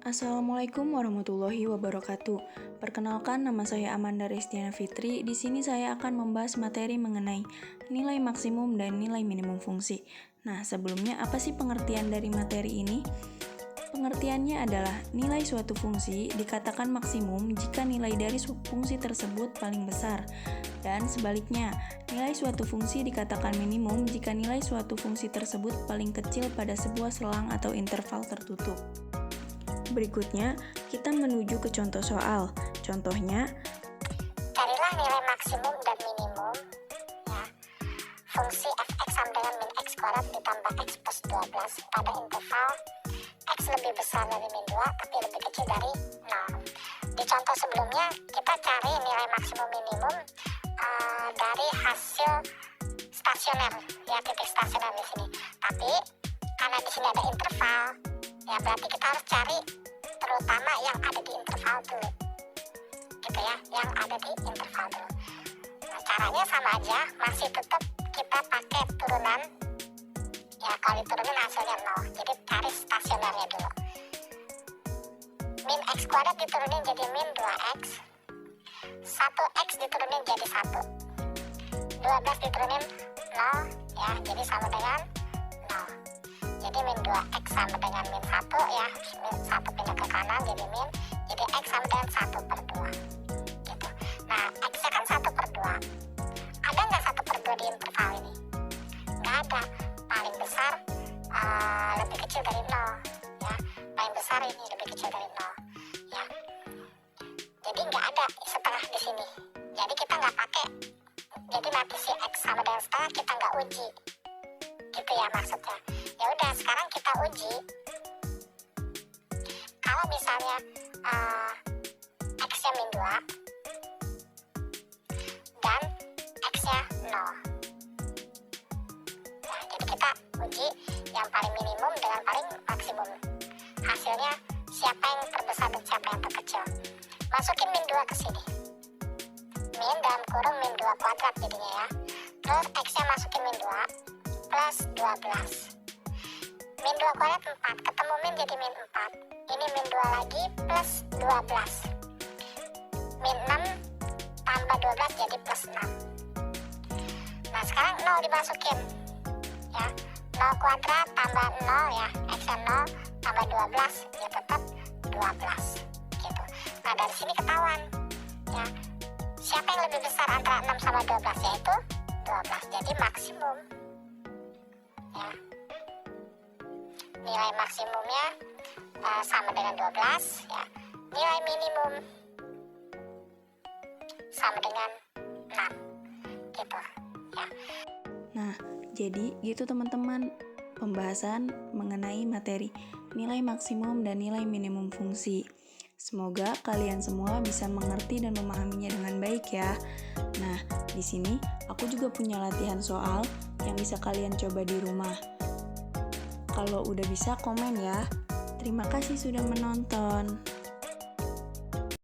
Assalamualaikum warahmatullahi wabarakatuh. Perkenalkan, nama saya Amanda Restiana Fitri. Di sini saya akan membahas materi mengenai nilai maksimum dan nilai minimum fungsi. Nah, sebelumnya apa sih pengertian dari materi ini? Pengertiannya adalah nilai suatu fungsi dikatakan maksimum jika nilai dari fungsi tersebut paling besar, dan sebaliknya, nilai suatu fungsi dikatakan minimum jika nilai suatu fungsi tersebut paling kecil pada sebuah selang atau interval tertutup. Berikutnya, kita menuju ke contoh soal. Contohnya, carilah nilai maksimum dan minimum ya, fungsi fx sama dengan min x kuadrat ditambah x plus 12 pada interval x lebih besar dari min 2 tapi lebih kecil dari 0. Di contoh sebelumnya, kita cari nilai maksimum minimum dari hasil stasioner, ya titik stasioner di sini. Tapi karena di sini ada interval, ya berarti kita harus cari terutama yang ada di interval dulu, gitu ya, yang ada di interval dulu. Nah, caranya sama aja, masih tetap kita pakai turunan, ya kalau diturunin hasilnya 0, jadi cari stasionernya dulu. Min x kuadrat diturunin jadi min 2x, 1x diturunin jadi 1, 12 diturunin 0, ya jadi sama dengan 0. Jadi min 2x sama dengan min 1 ya, min 1 pindah ke kanan jadi min, jadi x sama dengan 1 per 2 gitu. Nah, x nya kan 1 per 2, ada nggak 1 per 2 di interval ini? Nggak ada, paling besar lebih kecil dari 0 ya, paling besar ini lebih kecil dari 0 ya, jadi nggak ada setengah di sini, jadi kita nggak pakai, jadi nanti si x sama dengan setengah kita nggak uji gitu ya maksudnya. Ya udah, sekarang kita uji kalau misalnya x-nya min 2 dan x-nya 0. Nah, jadi kita uji yang paling minimum dengan paling maksimum. Hasilnya siapa yang terbesar dan siapa yang terkecil. Masukin min 2 ke sini. Min dalam kurung min 2 kuadrat jadinya ya. Terus x-nya masukin min 2 plus 12. Min 2 kuadrat 4, ketemu min jadi min 4. Ini min 2 lagi plus 12. Min 6 tambah 12 jadi plus 6. Nah, sekarang 0 dimasukin. Ya, 0 kuadrat tambah 0 ya, x-nya 0 tambah 12 ya tetap 12. Gitu. Nah, dari sini ketahuan ya, siapa yang lebih besar antara 6 sama 12, yaitu 12. Jadi maksimum. Ya. Nilai maksimumnya sama dengan 12 ya. Nilai minimum sama dengan 6 gitu ya. nah, jadi gitu teman-teman pembahasan mengenai materi nilai maksimum dan nilai minimum fungsi. Semoga kalian semua bisa mengerti dan memahaminya dengan baik ya. Nah, di sini aku juga punya latihan soal yang bisa kalian coba di rumah. Kalau udah bisa komen ya. Terima kasih sudah menonton.